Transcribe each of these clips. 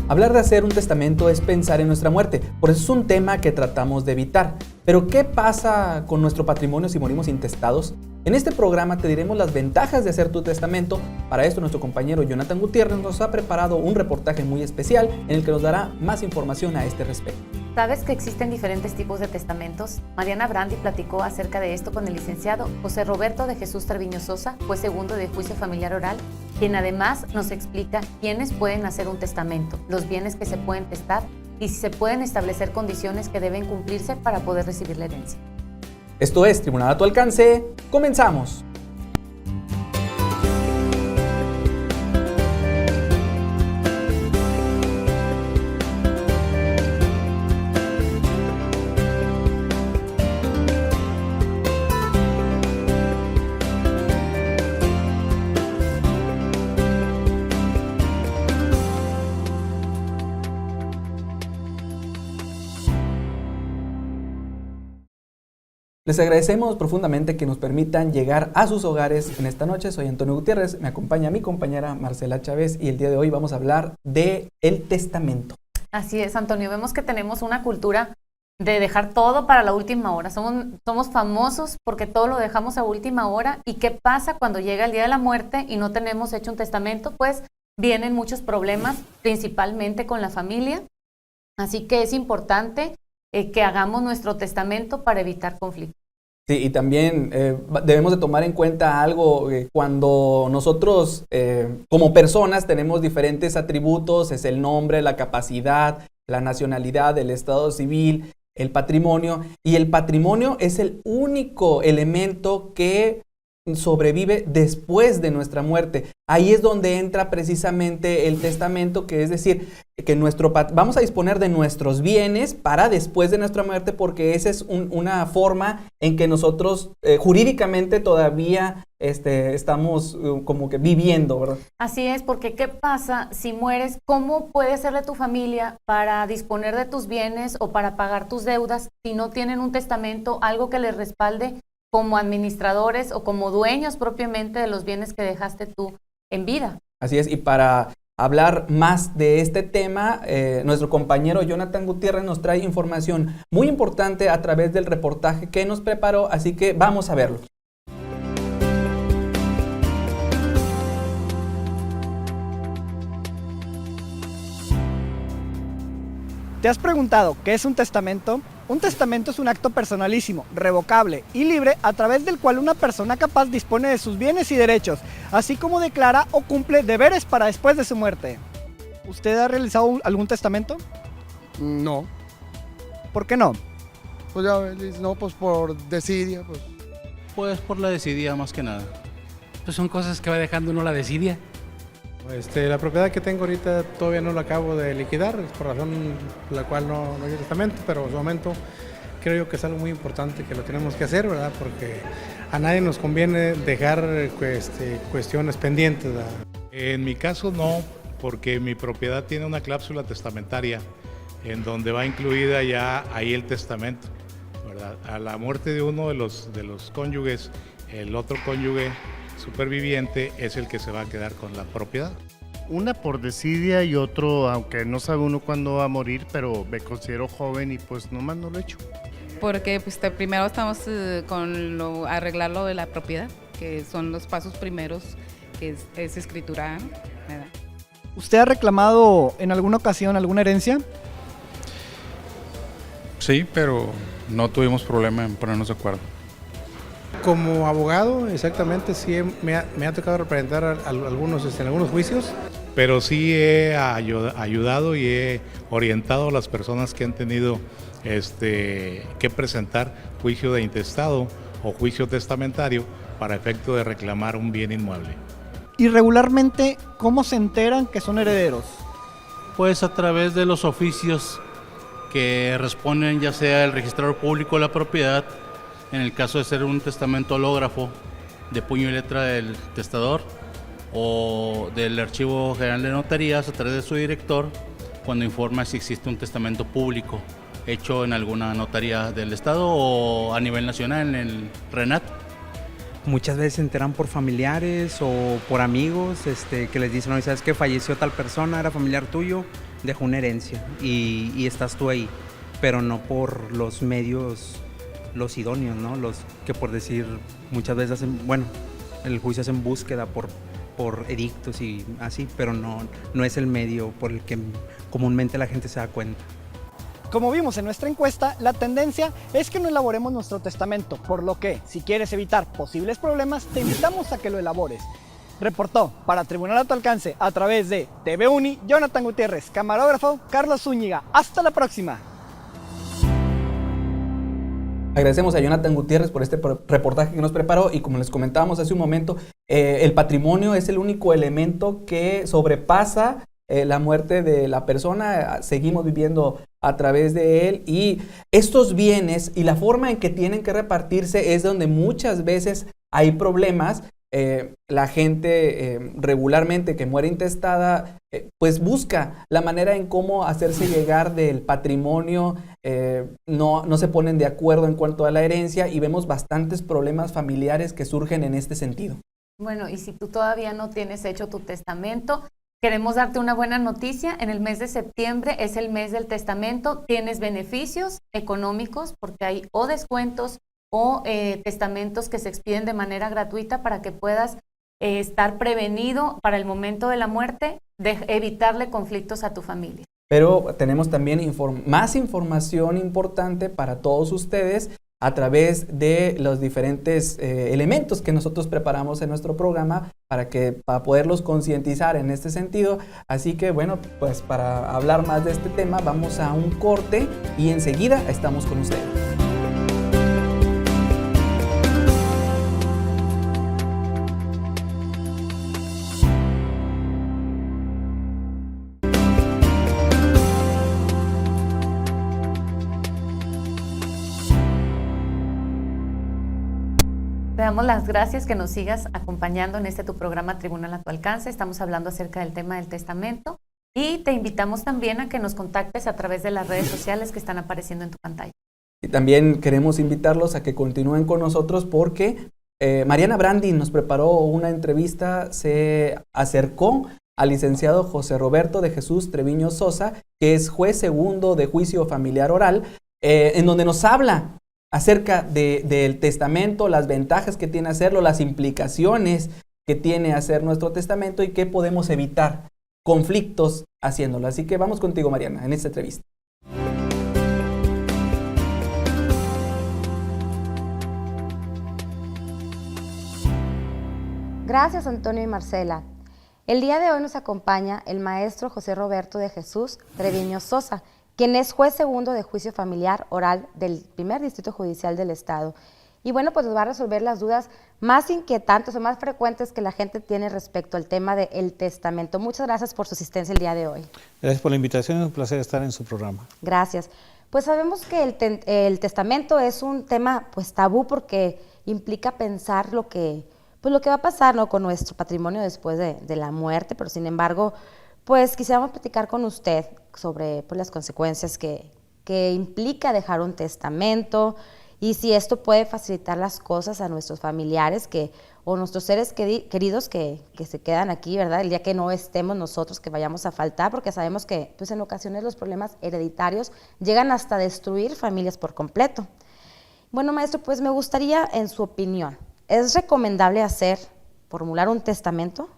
Hablar de hacer un testamento es pensar en nuestra muerte, por eso es un tema que tratamos de evitar. Pero ¿qué pasa con nuestro patrimonio si morimos intestados? En este programa te diremos las ventajas de hacer tu testamento. Para esto nuestro compañero Jonathan Gutiérrez nos ha preparado un reportaje muy especial en el que nos dará más información a este respecto. ¿Sabes que existen diferentes tipos de testamentos? Mariana Brandi platicó acerca de esto con el licenciado José Roberto de Jesús Treviño Sosa, juez segundo de juicio familiar oral, quien además nos explica quiénes pueden hacer un testamento, los bienes que se pueden testar y si se pueden establecer condiciones que deben cumplirse para poder recibir la herencia. Esto es Tribunal a tu alcance. ¡Comenzamos! Les agradecemos profundamente que nos permitan llegar a sus hogares en esta noche. Soy Antonio Gutiérrez, me acompaña mi compañera Marcela Chávez y el día de hoy vamos a hablar de el testamento. Así es, Antonio, vemos que tenemos una cultura de dejar todo para la última hora. Somos famosos porque todo lo dejamos a última hora. ¿Y qué pasa cuando llega el día de la muerte y no tenemos hecho un testamento? Pues vienen muchos problemas, principalmente con la familia. Así que es importante que hagamos nuestro testamento para evitar conflictos. Sí, y también debemos de tomar en cuenta algo, cuando nosotros como personas tenemos diferentes atributos, es el nombre, la capacidad, la nacionalidad, el estado civil, el patrimonio, y el patrimonio es el único elemento que sobrevive después de nuestra muerte. Ahí es donde entra precisamente el testamento, que es decir, que vamos a disponer de nuestros bienes para después de nuestra muerte, porque esa es una forma en que nosotros jurídicamente todavía estamos como que viviendo, ¿verdad? Así es, porque ¿qué pasa si mueres? ¿Cómo puede hacerle tu familia para disponer de tus bienes o para pagar tus deudas si no tienen un testamento, algo que les respalde como administradores o como dueños propiamente de los bienes que dejaste tú en vida? Así es, y para hablar más de este tema, nuestro compañero Jonathan Gutiérrez nos trae información muy importante a través del reportaje que nos preparó, así que vamos a verlo. ¿Te has preguntado qué es un testamento? Un testamento es un acto personalísimo, revocable y libre a través del cual una persona capaz dispone de sus bienes y derechos, así como declara o cumple deberes para después de su muerte. ¿Usted ha realizado algún testamento? No. ¿Por qué no? Pues ya ves, no, pues por desidia, pues. Pues por la desidia más que nada. Pues son cosas que va dejando uno la desidia. La propiedad que tengo ahorita todavía no la acabo de liquidar, por razón por la cual no hay testamento, pero en su momento creo yo que es algo muy importante que lo tenemos que hacer, ¿verdad? Porque a nadie nos conviene dejar cuestiones pendientes, ¿verdad? En mi caso no, porque mi propiedad tiene una cláusula testamentaria en donde va incluida ya ahí el testamento, ¿verdad? A la muerte de uno de los cónyuges, el otro cónyuge superviviente es el que se va a quedar con la propiedad. Una por desidia y otro, aunque no sabe uno cuándo va a morir, pero me considero joven y pues nomás no lo he hecho. Porque pues, primero estamos con arreglar lo de la propiedad, que son los pasos primeros, que es escritura, ¿verdad? ¿Usted ha reclamado en alguna ocasión alguna herencia? Sí, pero no tuvimos problema en ponernos de acuerdo. Como abogado, exactamente, sí me ha tocado representar a algunos en algunos juicios. Pero sí he ayudado y he orientado a las personas que han tenido que presentar juicio de intestado o juicio testamentario para efecto de reclamar un bien inmueble. Y regularmente, ¿cómo se enteran que son herederos? Pues a través de los oficios que responden ya sea el registrador público de la propiedad, en el caso de ser un testamento hológrafo de puño y letra del testador, o del Archivo General de Notarías a través de su director, cuando informa si existe un testamento público hecho en alguna notaría del estado o a nivel nacional en el RENAT. muchas veces se enteran por familiares o por amigos que les dicen, oye, ¿sabes qué? Falleció tal persona, era familiar tuyo, dejó una herencia y estás tú ahí, pero no por los medios, los idóneos, ¿no? Los que por decir muchas veces hacen, bueno, el juicio hacen búsqueda por edictos y así, pero no es el medio por el que comúnmente la gente se da cuenta. Como vimos en nuestra encuesta, la tendencia es que no elaboremos nuestro testamento, por lo que, si quieres evitar posibles problemas, te invitamos a que lo elabores. Reportó para Tribunal a tu Alcance a través de TV Uni, Jonathan Gutiérrez, camarógrafo Carlos Zúñiga. ¡Hasta la próxima! Agradecemos a Jonathan Gutiérrez por este reportaje que nos preparó y como les comentábamos hace un momento, el patrimonio es el único elemento que sobrepasa la muerte de la persona, seguimos viviendo a través de él y estos bienes y la forma en que tienen que repartirse es donde muchas veces hay problemas. La gente regularmente que muere intestada pues busca la manera en cómo hacerse llegar del patrimonio, no se ponen de acuerdo en cuanto a la herencia y vemos bastantes problemas familiares que surgen en este sentido. Bueno, y si tú todavía no tienes hecho tu testamento, queremos darte una buena noticia. En el mes de septiembre es el mes del testamento. Tienes beneficios económicos porque hay o descuentos o testamentos que se expiden de manera gratuita para que puedas estar prevenido para el momento de la muerte, de evitarle conflictos a tu familia. Pero tenemos también más información importante para todos ustedes a través de los diferentes elementos que nosotros preparamos en nuestro programa para poderlos concientizar en este sentido. Así que bueno, pues para hablar más de este tema vamos a un corte y enseguida estamos con ustedes. Te damos las gracias que nos sigas acompañando en tu programa Tribunal a tu Alcance. Estamos hablando acerca del tema del testamento y te invitamos también a que nos contactes a través de las redes sociales que están apareciendo en tu pantalla. Y también queremos invitarlos a que continúen con nosotros porque Mariana Brandi nos preparó una entrevista, se acercó al licenciado José Roberto de Jesús Treviño Sosa, que es juez segundo de juicio familiar oral, en donde nos habla acerca del testamento, las ventajas que tiene hacerlo, las implicaciones que tiene hacer nuestro testamento y qué podemos evitar conflictos haciéndolo. Así que vamos contigo, Mariana, en esta entrevista. Gracias, Antonio y Marcela. El día de hoy nos acompaña el maestro José Roberto de Jesús Treviño Sosa, quien es juez segundo de juicio familiar oral del primer distrito judicial del estado. Y bueno, pues nos va a resolver las dudas más inquietantes o más frecuentes que la gente tiene respecto al tema del testamento. Muchas gracias por su asistencia el día de hoy. Gracias por la invitación, es un placer estar en su programa. Gracias. Pues sabemos que el testamento es un tema pues tabú porque implica pensar lo que va a pasar, ¿no?, con nuestro patrimonio después de la muerte, pero sin embargo, pues quisiéramos platicar con usted sobre pues, las consecuencias que implica dejar un testamento y si esto puede facilitar las cosas a nuestros familiares o nuestros seres queridos que se quedan aquí, ¿verdad? El día que no estemos nosotros, que vayamos a faltar, porque sabemos que pues, en ocasiones los problemas hereditarios llegan hasta destruir familias por completo. Bueno, maestro, pues me gustaría, en su opinión, ¿es recomendable formular un testamento?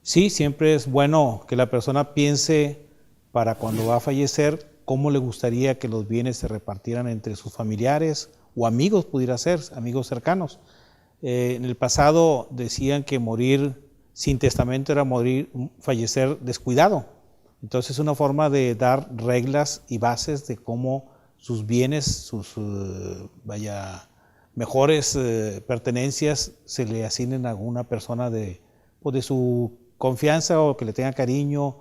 Sí, siempre es bueno que la persona piense para cuando va a fallecer cómo le gustaría que los bienes se repartieran entre sus familiares o amigos, pudiera ser, amigos cercanos. En el pasado decían que morir sin testamento era fallecer descuidado. Entonces es una forma de dar reglas y bases de cómo sus bienes, sus mejores pertenencias se le asignen a alguna persona de su confianza o que le tenga cariño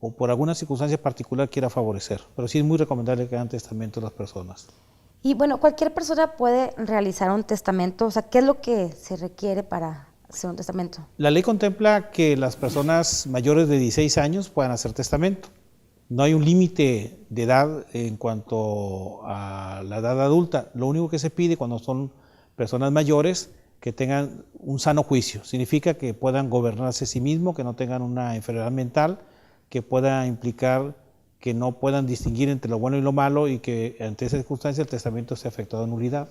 o por alguna circunstancia particular quiera favorecer. Pero sí es muy recomendable que hagan testamento las personas. Y bueno, ¿cualquier persona puede realizar un testamento? O sea, ¿qué es lo que se requiere para hacer un testamento? La ley contempla que las personas mayores de 16 años puedan hacer testamento. No hay un límite de edad en cuanto a la edad adulta. Lo único que se pide cuando son personas mayores que tengan un sano juicio. Significa que puedan gobernarse a sí mismos, que no tengan una enfermedad mental, que pueda implicar que no puedan distinguir entre lo bueno y lo malo y que ante esa circunstancia el testamento sea afectado a nulidad.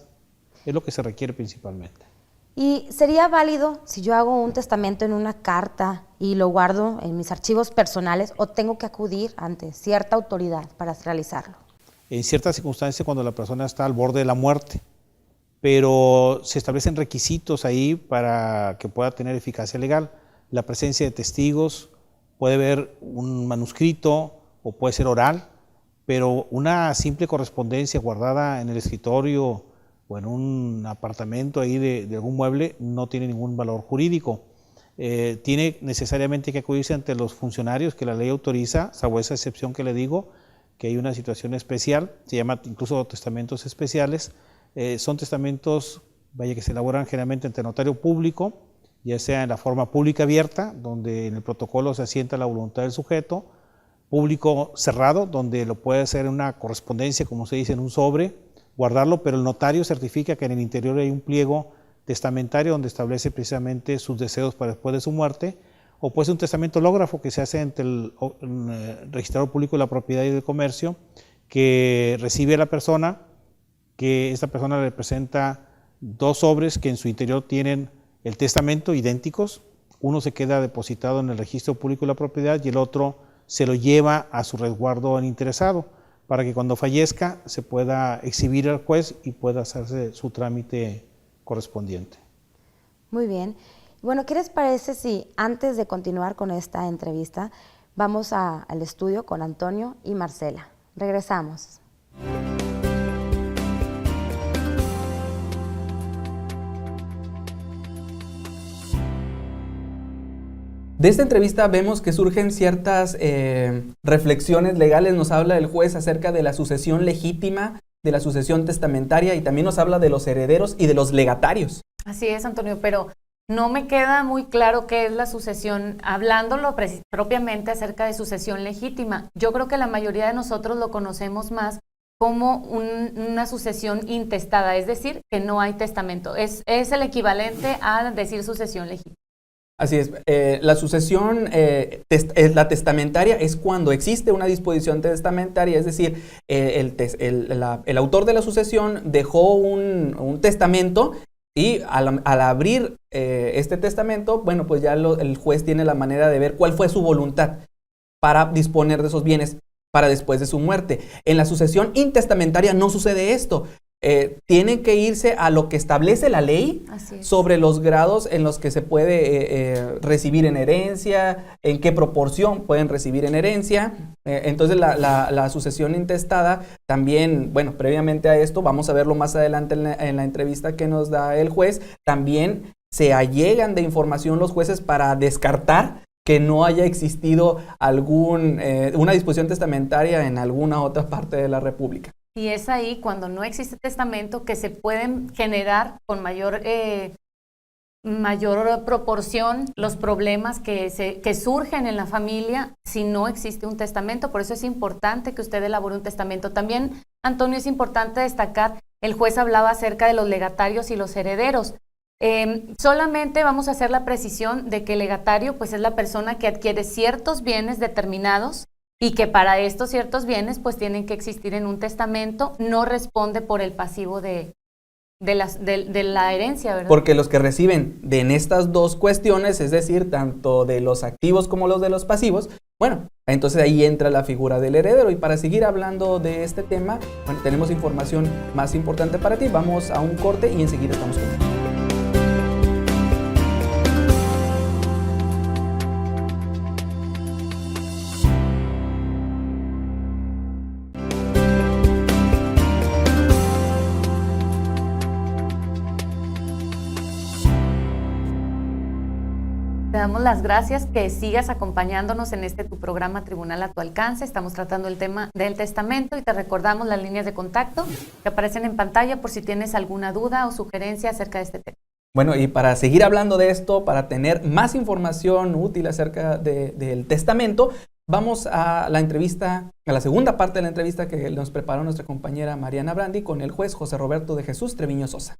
Es lo que se requiere principalmente. ¿Y sería válido si yo hago un testamento en una carta y lo guardo en mis archivos personales o tengo que acudir ante cierta autoridad para realizarlo? En ciertas circunstancias cuando la persona está al borde de la muerte, pero se establecen requisitos ahí para que pueda tener eficacia legal. La presencia de testigos, puede haber un manuscrito o puede ser oral, pero una simple correspondencia guardada en el escritorio o en un apartamento ahí de algún mueble no tiene ningún valor jurídico. Tiene necesariamente que acudirse ante los funcionarios que la ley autoriza, salvo esa excepción que le digo, que hay una situación especial, se llama incluso testamentos especiales. Son testamentos, que se elaboran generalmente ante notario público, ya sea en la forma pública abierta, donde en el protocolo se asienta la voluntad del sujeto, público cerrado, donde lo puede hacer en una correspondencia, como se dice, en un sobre, guardarlo, pero el notario certifica que en el interior hay un pliego testamentario donde establece precisamente sus deseos para después de su muerte, o puede ser un testamento hológrafo que se hace ante el registrador público de la propiedad y del comercio, que recibe a la persona, que esta persona representa 2 sobres que en su interior tienen el testamento idénticos. Uno se queda depositado en el registro público de la propiedad y el otro se lo lleva a su resguardo al interesado, para que cuando fallezca se pueda exhibir al juez y pueda hacerse su trámite correspondiente. Muy bien. Bueno, ¿qué les parece si antes de continuar con esta entrevista vamos al estudio con Antonio y Marcela? Regresamos. De esta entrevista vemos que surgen ciertas reflexiones legales. Nos habla el juez acerca de la sucesión legítima, de la sucesión testamentaria y también nos habla de los herederos y de los legatarios. Así es, Antonio, pero no me queda muy claro qué es la sucesión, hablándolo propiamente acerca de sucesión legítima. Yo creo que la mayoría de nosotros lo conocemos más como una sucesión intestada, es decir, que no hay testamento. Es el equivalente a decir sucesión legítima. Así es, la sucesión, la testamentaria es cuando existe una disposición testamentaria, es decir, el autor de la sucesión dejó un testamento y al abrir este testamento, bueno, pues ya el juez tiene la manera de ver cuál fue su voluntad para disponer de esos bienes para después de su muerte. En la sucesión intestamentaria no sucede esto. Tiene que irse a lo que establece la ley sobre los grados en los que se puede recibir en herencia, en qué proporción pueden recibir en herencia. Entonces la sucesión intestada también, bueno, previamente a esto, vamos a verlo más adelante en la entrevista que nos da el juez, también se allegan de información los jueces para descartar que no haya existido una disposición testamentaria en alguna otra parte de la República. Y es ahí cuando no existe testamento que se pueden generar con mayor proporción los problemas que surgen en la familia si no existe un testamento. Por eso es importante que usted elabore un testamento. También, Antonio, es importante destacar, el juez hablaba acerca de los legatarios y los herederos. Solamente vamos a hacer la precisión de que el legatario pues es la persona que adquiere ciertos bienes determinados y que para estos ciertos bienes pues tienen que existir en un testamento, no responde por el pasivo de la herencia, ¿verdad? Porque los que reciben en estas dos cuestiones, es decir, tanto de los activos como los de los pasivos, bueno, entonces ahí entra la figura del heredero. Y para seguir hablando de este tema, bueno, tenemos información más importante para ti. Vamos a un corte y enseguida estamos contigo. Te damos las gracias que sigas acompañándonos en tu programa Tribunal a tu alcance. Estamos tratando el tema del testamento y te recordamos las líneas de contacto que aparecen en pantalla por si tienes alguna duda o sugerencia acerca de este tema. Bueno, y para seguir hablando de esto, para tener más información útil acerca del testamento, vamos a la entrevista, a la segunda parte de la entrevista que nos preparó nuestra compañera Mariana Brandi con el juez José Roberto de Jesús Treviño Sosa.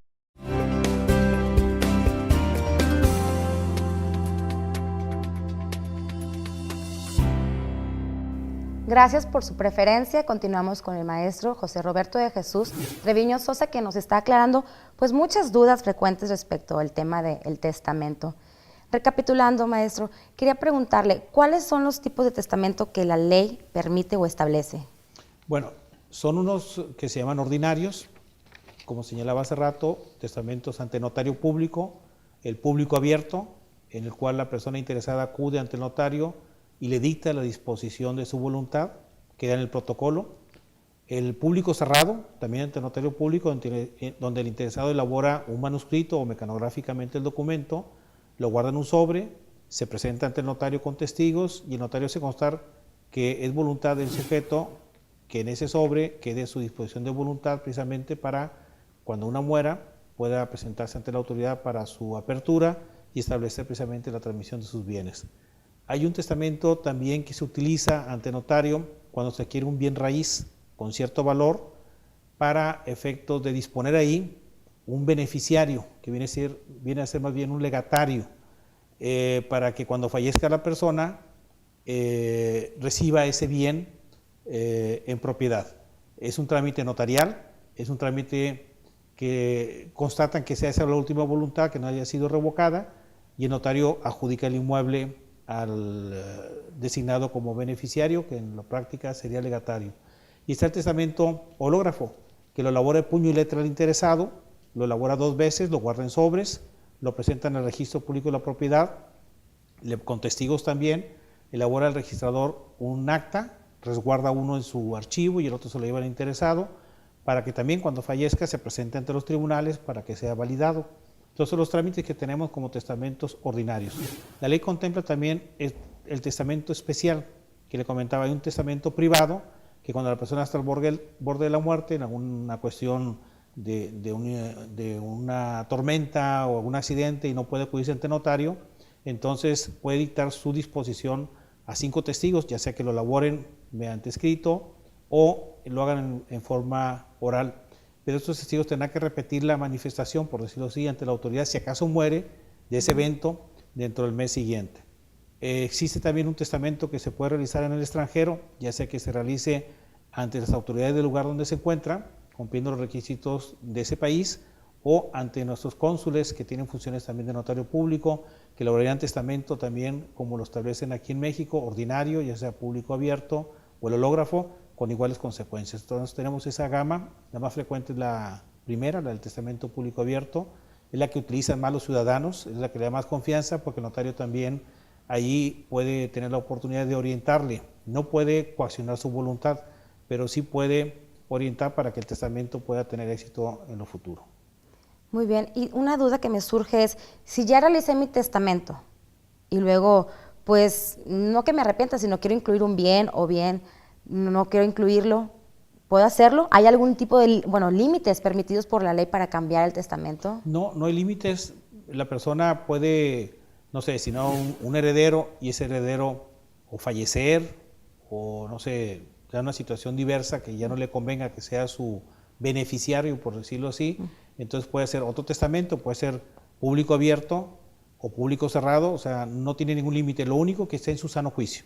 Gracias por su preferencia. Continuamos con el maestro José Roberto de Jesús Treviño Sosa, que nos está aclarando pues muchas dudas frecuentes respecto al tema del testamento. Recapitulando, maestro, quería preguntarle, ¿cuáles son los tipos de testamento que la ley permite o establece? Bueno, son unos que se llaman ordinarios, como señalaba hace rato, testamentos ante notario público, el público abierto, en el cual la persona interesada acude ante el notario y le dicta la disposición de su voluntad, queda en el protocolo. El público cerrado, también ante notario público, donde el interesado elabora un manuscrito o mecanográficamente el documento, lo guarda en un sobre, se presenta ante el notario con testigos y el notario hace constar que es voluntad del sujeto que en ese sobre quede a su disposición de voluntad precisamente para cuando una muera pueda presentarse ante la autoridad para su apertura y establecer precisamente la transmisión de sus bienes. Hay un testamento también que se utiliza ante notario cuando se adquiere un bien raíz con cierto valor para efectos de disponer ahí un beneficiario, que viene a ser más bien un legatario, para que cuando fallezca la persona reciba ese bien en propiedad. Es un trámite notarial, es un trámite que constatan que sea esa la última voluntad, que no haya sido revocada, y el notario adjudica el inmueble al designado como beneficiario, que en la práctica sería legatario. Y está el testamento hológrafo, que lo elabora de puño y letra el interesado, lo elabora 2 veces, lo guarda en sobres, lo presenta en el registro público de la propiedad, con testigos también, elabora el registrador un acta, resguarda uno en su archivo y el otro se lo lleva al interesado, para que también cuando fallezca se presente ante los tribunales para que sea validado. Entonces, los trámites que tenemos como testamentos ordinarios. La ley contempla también el testamento especial, que le comentaba, hay un testamento privado, que cuando la persona está al borde de la muerte, en alguna cuestión de una tormenta o algún accidente y no puede acudirse ante notario, entonces puede dictar su disposición a 5 testigos, ya sea que lo elaboren mediante escrito o lo hagan en forma oral. Pero estos testigos tendrán que repetir la manifestación, por decirlo así, ante la autoridad si acaso muere de ese evento dentro del mes siguiente. Existe también un testamento que se puede realizar en el extranjero, ya sea que se realice ante las autoridades del lugar donde se encuentra, cumpliendo los requisitos de ese país, o ante nuestros cónsules que tienen funciones también de notario público, que elaborarían testamento también como lo establecen aquí en México, ordinario, ya sea público abierto o el hológrafo, con iguales consecuencias. Entonces tenemos esa gama, la más frecuente es la primera, la del testamento público abierto, es la que utilizan más los ciudadanos, es la que le da más confianza porque el notario también ahí puede tener la oportunidad de orientarle, no puede coaccionar su voluntad, pero sí puede orientar para que el testamento pueda tener éxito en lo futuro. Muy bien, y una duda que me surge es, si ya realicé mi testamento y luego, pues, no que me arrepienta, sino quiero incluir un bien o bien no quiero incluirlo, ¿puedo hacerlo? ¿Hay algún tipo de, límites permitidos por la ley para cambiar el testamento? No, no hay límites. La persona puede, no sé, si no un heredero y ese heredero o fallecer o, no sé, ya una situación diversa que ya no le convenga que sea su beneficiario, por decirlo así, entonces puede ser otro testamento, puede ser público abierto o público cerrado, o sea, no tiene ningún límite, lo único que esté en su sano juicio,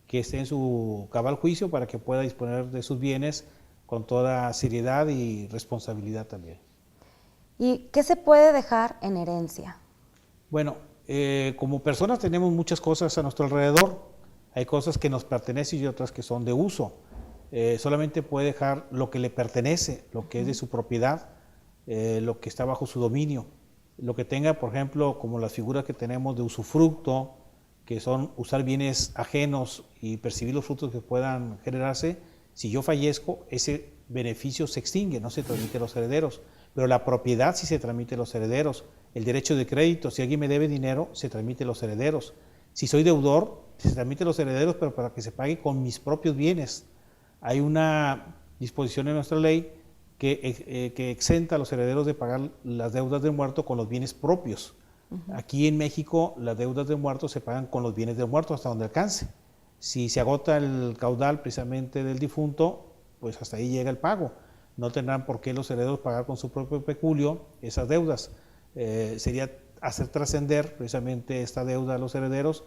que esté en su cabal juicio para que pueda disponer de sus bienes con toda seriedad y responsabilidad también. ¿Y qué se puede dejar en herencia? Bueno, como personas tenemos muchas cosas a nuestro alrededor, hay cosas que nos pertenecen y otras que son de uso. Solamente puede dejar lo que le pertenece, lo que es de su propiedad, lo que está bajo su dominio, lo que tenga, por ejemplo, como las figuras que tenemos de usufructo, que son usar bienes ajenos y percibir los frutos que puedan generarse. Si yo fallezco, ese beneficio se extingue, no se transmite a los herederos, pero la propiedad sí se transmite a los herederos. El derecho de crédito, si alguien me debe dinero, se transmite a los herederos. Si soy deudor, se transmite a los herederos, pero para que se pague con mis propios bienes. Hay una disposición en nuestra ley que exenta a los herederos de pagar las deudas del muerto con los bienes propios. Aquí en México las deudas del muerto se pagan con los bienes del muerto hasta donde alcance. Si se agota el caudal precisamente del difunto, pues hasta ahí llega el pago. No tendrán por qué los herederos pagar con su propio peculio esas deudas. Sería hacer trascender precisamente esta deuda a los herederos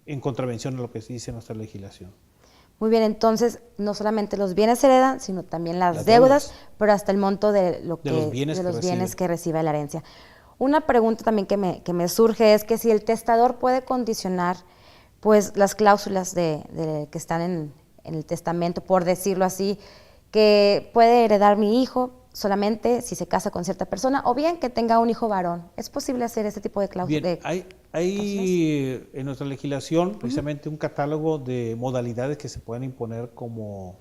en contravención a lo que dice nuestra legislación. Muy bien, entonces no solamente los bienes se heredan, sino también las deudas, pero hasta el monto de los bienes que recibe la herencia. Una pregunta también que me surge es que si el testador puede condicionar pues las cláusulas que están en el testamento, por decirlo así, que puede heredar mi hijo solamente si se casa con cierta persona, o bien que tenga un hijo varón. ¿Es posible hacer este tipo de cláusulas? Bien, hay en nuestra legislación precisamente un catálogo de modalidades que se pueden imponer como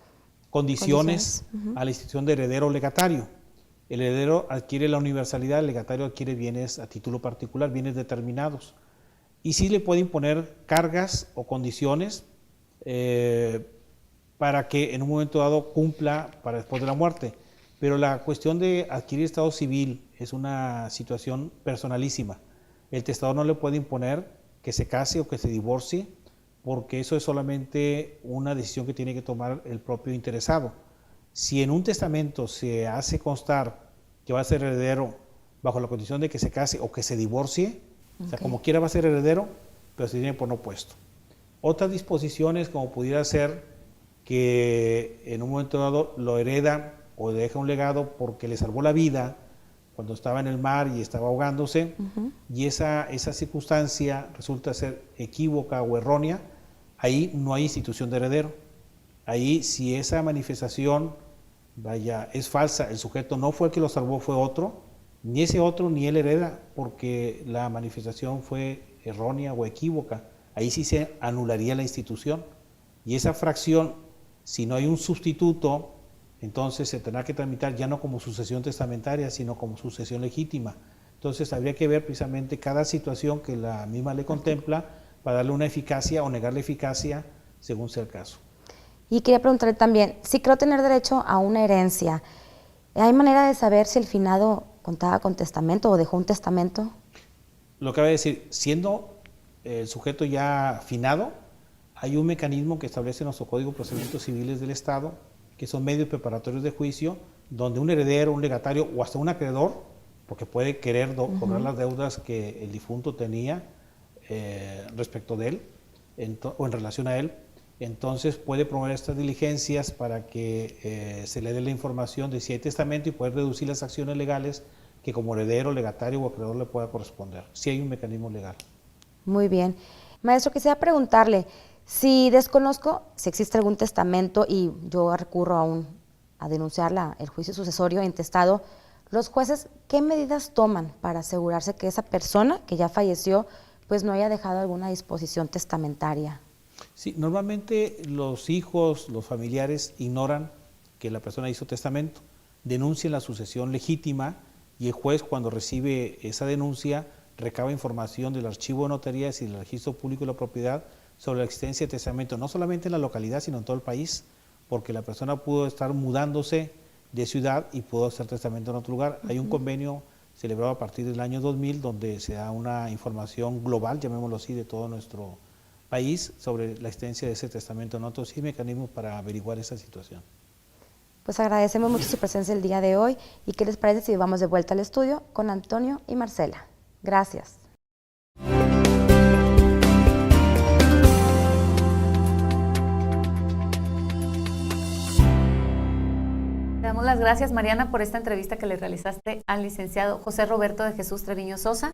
condiciones a la institución de heredero o legatario. El heredero adquiere la universalidad, el legatario adquiere bienes a título particular, bienes determinados. Y sí le puede imponer cargas o condiciones para que en un momento dado cumpla para después de la muerte. Pero la cuestión de adquirir estado civil es una situación personalísima. El testador no le puede imponer que se case o que se divorcie, porque eso es solamente una decisión que tiene que tomar el propio interesado. Si en un testamento se hace constar que va a ser heredero bajo la condición de que se case o que se divorcie, o sea, como quiera va a ser heredero, pero se tiene por no puesto. Otras disposiciones, como pudiera ser que en un momento dado lo hereda o deja un legado porque le salvó la vida cuando estaba en el mar y estaba ahogándose, y esa circunstancia resulta ser equívoca o errónea, ahí no hay institución de heredero. Ahí, si esa manifestación es falsa, el sujeto no fue el que lo salvó, fue otro, ni ese otro ni él hereda, porque la manifestación fue errónea o equívoca. Ahí sí se anularía la institución. Y esa fracción, si no hay un sustituto, entonces se tendrá que tramitar ya no como sucesión testamentaria, sino como sucesión legítima. Entonces habría que ver precisamente cada situación que la misma ley contempla para darle una eficacia o negarle eficacia según sea el caso. Y quería preguntarle también, si creo tener derecho a una herencia, ¿hay manera de saber si el finado contaba con testamento o dejó un testamento? Lo que voy a decir, siendo el sujeto ya finado, hay un mecanismo que establece nuestro Código de Procedimientos Civiles del Estado, que son medios preparatorios de juicio, donde un heredero, un legatario o hasta un acreedor, porque puede querer cobrar las deudas que el difunto tenía respecto de él o en relación a él, entonces puede promover estas diligencias para que se le dé la información de si hay testamento y poder reducir las acciones legales que como heredero, legatario o acreedor le pueda corresponder. Si hay un mecanismo legal. Muy bien. Maestro, quisiera preguntarle, si desconozco si existe algún testamento y yo recurro a denunciar el juicio sucesorio intestado, los jueces, ¿qué medidas toman para asegurarse que esa persona que ya falleció pues no haya dejado alguna disposición testamentaria? Sí, normalmente los hijos, los familiares ignoran que la persona hizo testamento, denuncian la sucesión legítima y el juez, cuando recibe esa denuncia, recaba información del archivo de notarías y del registro público de la propiedad sobre la existencia de testamento, no solamente en la localidad, sino en todo el país, porque la persona pudo estar mudándose de ciudad y pudo hacer testamento en otro lugar. Hay un convenio celebrado a partir del año 2000 donde se da una información global, llamémoslo así, de todo nuestro país sobre la existencia de ese testamento. Nosotros sí mecanismos para averiguar esa situación. Pues agradecemos mucho su presencia el día de hoy y ¿qué les parece si vamos de vuelta al estudio con Antonio y Marcela? Gracias. Le damos las gracias, Mariana, por esta entrevista que le realizaste al licenciado José Roberto de Jesús Treviño Sosa,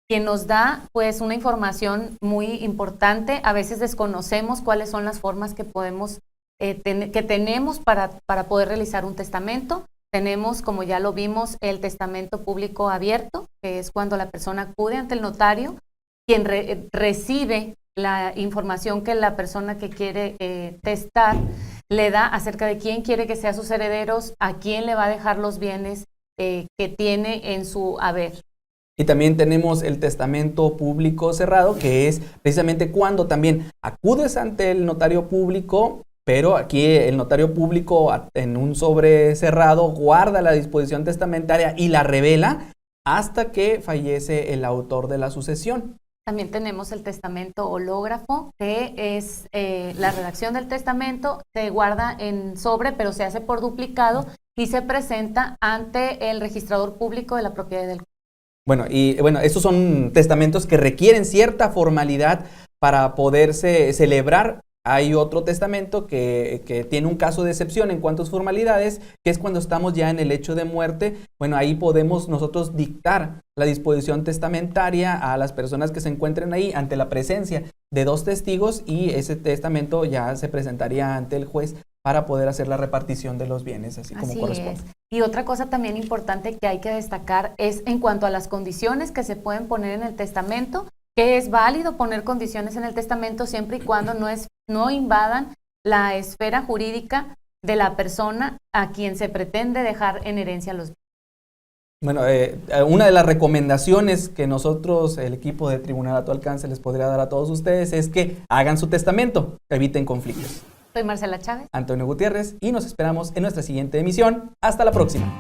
quien nos da pues una información muy importante. A veces desconocemos cuáles son las formas que podemos que tenemos para poder realizar un testamento. Tenemos, como ya lo vimos, el testamento público abierto, que es cuando la persona acude ante el notario, quien recibe la información que la persona que quiere testar le da acerca de quién quiere que sean sus herederos, a quién le va a dejar los bienes que tiene en su haber. Y también tenemos el testamento público cerrado, que es precisamente cuando también acudes ante el notario público, pero aquí el notario público en un sobre cerrado guarda la disposición testamentaria y la revela hasta que fallece el autor de la sucesión. También tenemos el testamento hológrafo, que es la redacción del testamento, se guarda en sobre, pero se hace por duplicado y se presenta ante el registrador público de la propiedad del. Bueno, estos son testamentos que requieren cierta formalidad para poderse celebrar. Hay otro testamento que tiene un caso de excepción en cuanto a formalidades, que es cuando estamos ya en el hecho de muerte. Bueno, ahí podemos nosotros dictar la disposición testamentaria a las personas que se encuentren ahí ante la presencia de 2 testigos, y ese testamento ya se presentaría ante el juez para poder hacer la repartición de los bienes, así como corresponde. Y otra cosa también importante que hay que destacar es en cuanto a las condiciones que se pueden poner en el testamento, que es válido poner condiciones en el testamento siempre y cuando no invadan la esfera jurídica de la persona a quien se pretende dejar en herencia los bienes. Bueno, una de las recomendaciones que nosotros, el equipo de Tribunal a tu Alcance, les podría dar a todos ustedes es que hagan su testamento, eviten conflictos. Soy Marcela Chávez. Antonio Gutiérrez, y nos esperamos en nuestra siguiente emisión. Hasta la próxima.